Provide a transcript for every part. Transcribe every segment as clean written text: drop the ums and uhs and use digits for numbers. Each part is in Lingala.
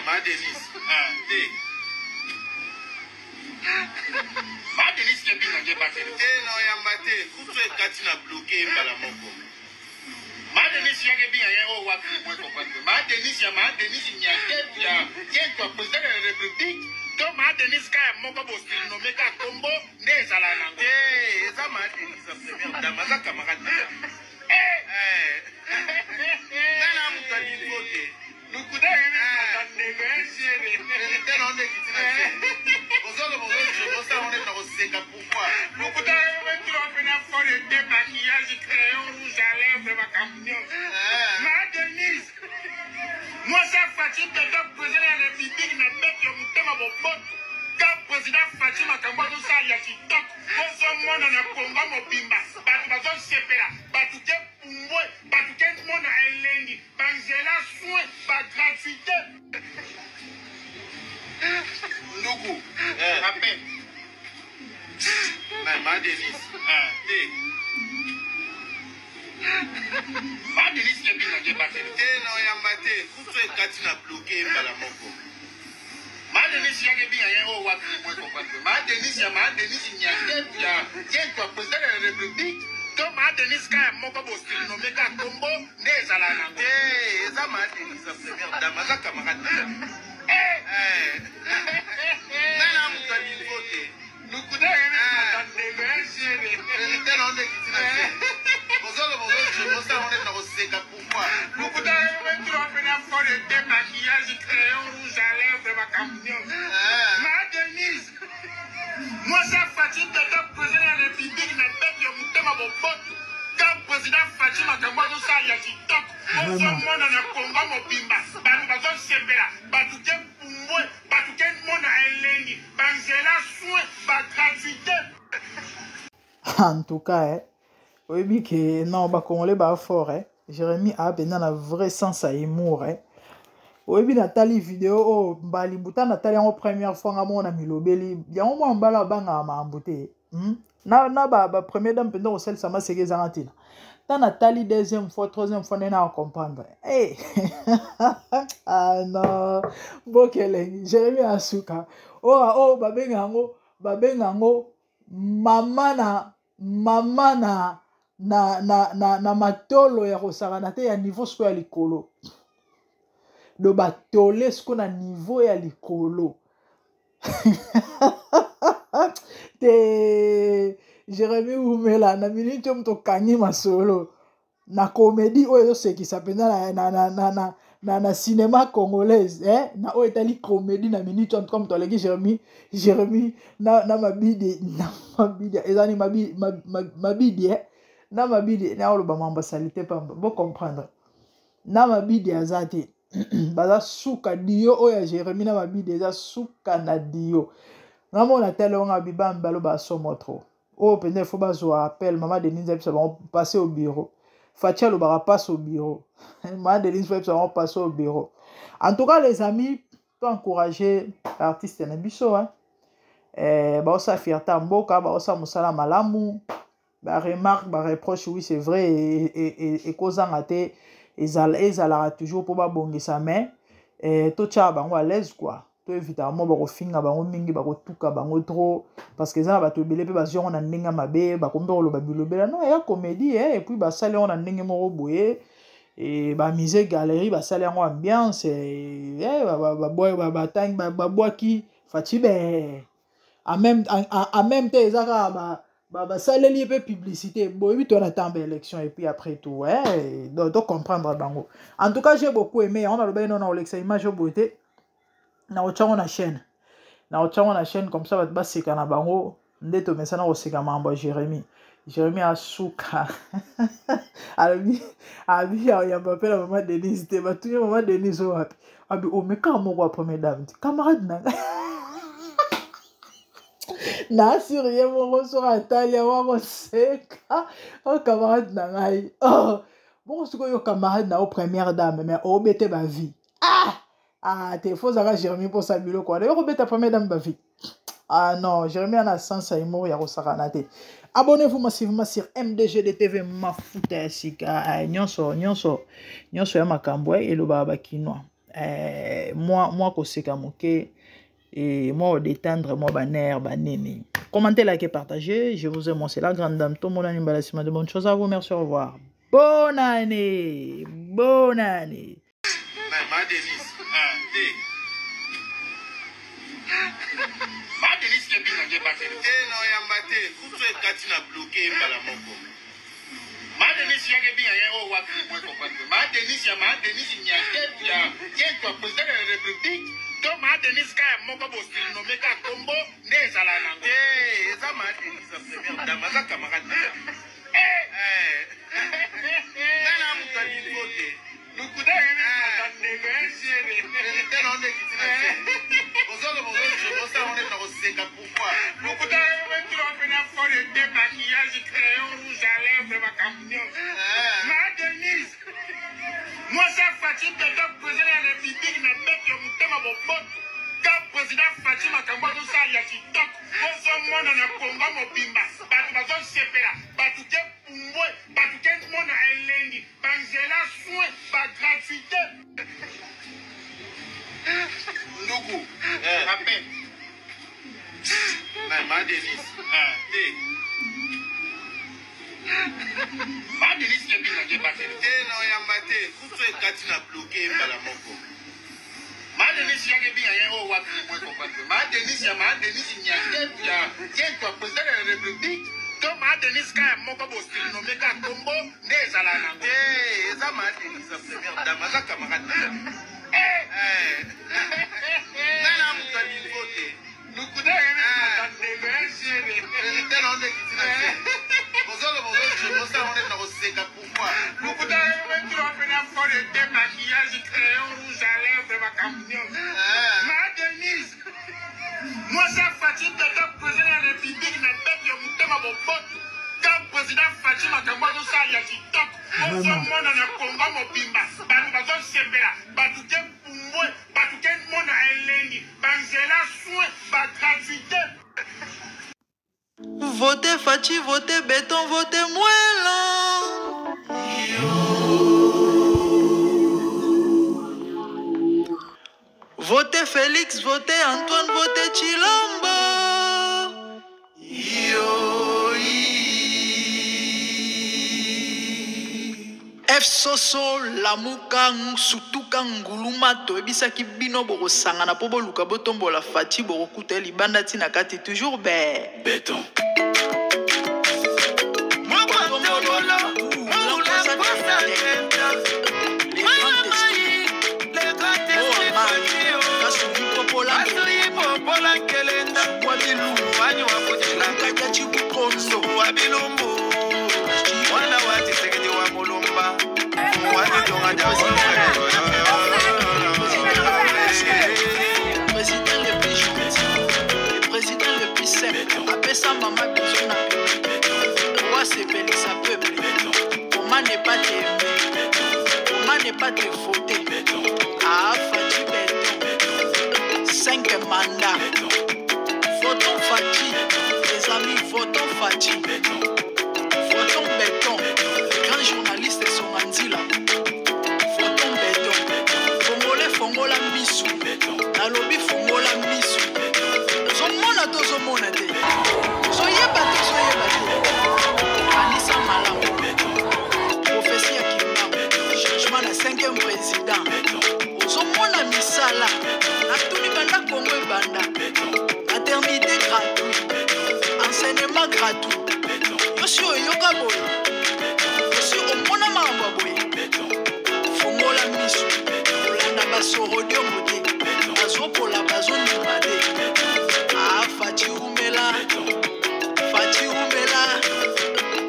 Ma Denis. Ma Denis qui est bien dans le bateau. Non, il y a un bateau. Tout est quand bloqué par la moko. Ma Denis qui est bien, il y a un roi qui est comprendre. Ma Denis, il y a Ma Denis, il y a un président de la République. Donc Ma Denis qui est moko bosti nommé ka Combo ne salana. Ça Ma Denis la première dame, ça camarade. Nana mutani vote. Nous coudons moi, ça fatigue de président de la République, n'a pas que vous t'aimez vos potes. Quand le président fatigue, ma campagne, tout ça, il y a qui toque. Pour ce monde, on a combat mon bimba. Batu bazon sepera. Batu ke pumbo. Batu ke monde a elengi. Banzela soin. Ba gratuité. Ndugu. Rappel. Ma Denis. Ma Denis qui est bien dans le bateau. Non, il y a un bateau. Tout est quand bloqué par la moko. Ma Denis qui est bien, il y a un roi qui est comprendre. Ma Denis, il y a un président de la République. Donc Ma Denis qui est moko bosti nommé ka Combo ne salana. Ça Ma Denis la première dame, ça camarade. Nana mutani vote. Nous coudons moi, ça fatigue de président de la République, n'a pas que vous t'aimez vos potes. Quand le président fatigue, ma campagne, tout ça, il y a qui toque. Pour ce monde, on a combat mon bimba. Batu bazon sepera. Batu ke pumbo. Batu ke monde a elengi. Banzela soin. Ba gratuité. En tout cas, oui, que non, bah, Congolais, bah, fort, Jérémy a bien un vrai sens à humour, Oui, Nathalie vidéo, oh, Bali Bouta, Nathalie en première fois, à mon ami Lobeli, il y a au moins un bala banga à m'embouter. Ba première dame, pendant au sel, ça m'a ségué Zarantina. Tant Nathalie, deuxième fois, troisième fois, n'est pas à comprendre. Hey! Ah non! Bokeleng, Jérémy Asuka. Oh, babengango, mamana na matolo ya kosaka te ya niveau sko ya likolo do batole sko na niveau ya likolo te Jérémy Umela na minute mto kanyi masolo na comédie oyo sekisa pena na cinéma congolaise na oyo etali comédie na minute en comme toleki Jérémy na mabidi ezani mabidi na mabidi na oloba mamba salité pamba bo comprendre na mabidi azate baza suka dio oyo Jérémy na mabidi eza suka na dio na mona tele on abibam balo ba somotro oh pende faut bazwa appel maman Denise ça va passer au bureau Fatia le bara passe au bureau maman Denise ça va passer au bureau en tout cas les amis to encourager l'artiste na biso ba osa fierté mboka ba osa musala malamu ba remarque ba reproche oui c'est vrai et kozanga te ezala toujours pour ba bongisa mais to tcha bango à l'aise quoi to évidemment ba kofinga bango mingi ba kotuka bango trop parce que ça ba to belé pe ba zion na ndinga mabe ba kombe lo ba bilobela non ya comédie et puis ba sale on na ndinga moko boye et ba mise galerie ba sale en ambiance ba tang ba boaki fatibe en même temps ezaka ba saleli pe publicité boyebi to na tambe élection et puis après tout donc comprendre bango en tout cas j'ai beaucoup aimé on a le ben non Alexa image beauté na ochango na chaîne comme ça ba seka na bango ndeto mesana oseka mambo Jérémy asuka abi ya papa la maman Denise te ba tuya maman Denise wapi abi o meka mo kwa première dame camarade na na sérieux mon sur Atalia wa seka oh camarade na ngai oh bon ce que yo camarade na au première dame mais au bete ba vie t'es faux à Jérémy pour sa bilo quoi d'ailleurs bete première dame ba vie non Jérémy a sens à humour ya kosakanate abonnez-vous massivement sur MDGDTV mafuta sika nyonso ya makambo et lo baba kinwa moi koseka moke et moi détendre moi baner banini. Commentez, likez, partagez. Je vous aime, moi c'est la grande dame. Tout le monde a une de bonnes choses à vous. Merci, au revoir. Bonne année. Bonne année. Moi, ça fatigue de le président de la République, n'a pas de mon pote. Quand le président Fatima Kambodo Sali a dit donc, on se monte dans le combat, mon bimba, Batubazo Sepera, Batuke Pumwe, Batuke Mona Elendi, Bangela Soin, gratuité. Ndougou, rappel. Ma Denis, Ma Denis qui est bien dans le bâtiment. Non, il y a un bâtiment. Coupe ce Katina bloqué par la Moko. Ma Denis, il y a bien un haut à Ma Denis, il y a Ma Denis, il y a un président de la République. Donc, Ma Denis, quand il y a Moko Bostil, nommé Kakombo, des Alana. Eh, ça m'a dit, ça première dame, ça camarade. Nous coudons moi, ça fatigue de le président de la République, n'a pas de mon pote. Quand le président Fatima Kambodo Sali a dit donc, on se monte dans le combat, mon bimba, Batubazo Sepera, Batuke Pumwe, Batuke Mona Elendi, Bangela Soin, gratuité. Votez Fachi, votez Béton, votez Moellon. Votez Félix, votez Antoine, votez Chilombo. F Soso, Lamukang, Sutukang, Nguluma, Toebisaki Bino, Boro Sangana, Pobo Luka, Botombo, la Fati, Boro Kute, Libandati, Nakati, toujours béton. Le président le plus simple, après ça maman besoin de roi c'est Félix à peuple. Comment ne pas t'aimer, comment ne pas te voter. Ah Fati béton, 5 mandats. Votons Fati, les amis, votons Fati. Votons béton, les grands journalistes sont en là. Votons béton, Fongole Fongola Misu, Nalobi Fongola Misu. Zomona to zomona te. Soyez battu. Anissa Malam, Professeur Kimba, changement de 5e président. Zomona Misala, Natuni Banda Congo Banda. Maternité gratuite, enseignement gratuit. Monsieur Yokaboy, monsieur Omona Mambaboy, Fongola Misu, Olanda Basorodio Moté, Azopola Bazon Made, Ah Fati Umela,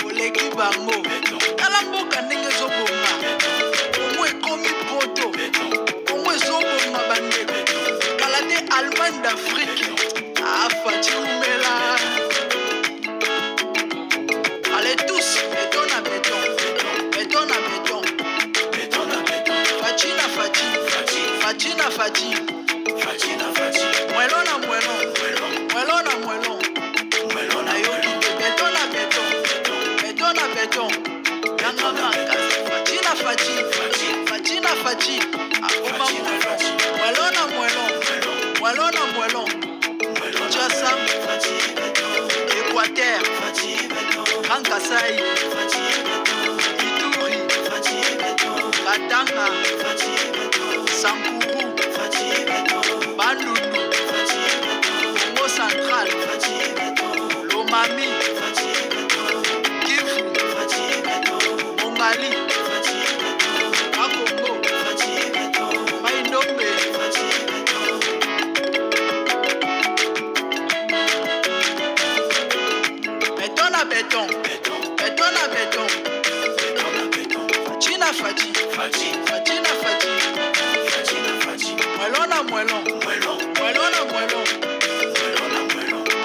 Oleki Bango, Talamboka Ndenge Zobonga, Omwe Komi Poto, Omwe Zobonga Bandeko, Kalade Allemagne d'Afrique. Ah, Fati Oumela. Allez tous, béton à béton. Béton à béton. Béton à béton. Fatina Fati. Fatina Fati. Fatina Fati. Moellon à moellon. Moellon à moellon. Moellon à yoki. Béton à béton. Béton à béton. Yanga Fatina Fati. Fatina Fati. Ah, Mwelona mwelon. Mwelona mwelon. Kinshasa. Équateur. Grand Kasaï. Ituri. Katanga. Sankuru. Bandundu. Congo Central. Lomami. Kivu. Mongali. Akongo. Maindombe. Béton à béton. Béton à béton. Fatina Fati. Fatina Fati. Mwelon à mwelon. Mwelon à mwelon.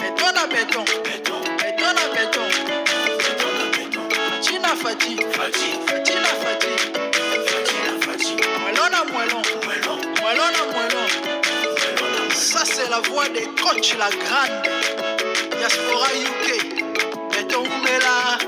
Béton à béton. Béton à béton. Fatina Fati. Fatina Fati. Mwelon à mwelon. Mwelon à mwelon. Ça c'est la voix des coachs la grande. Diaspora UK. Béton Oumela.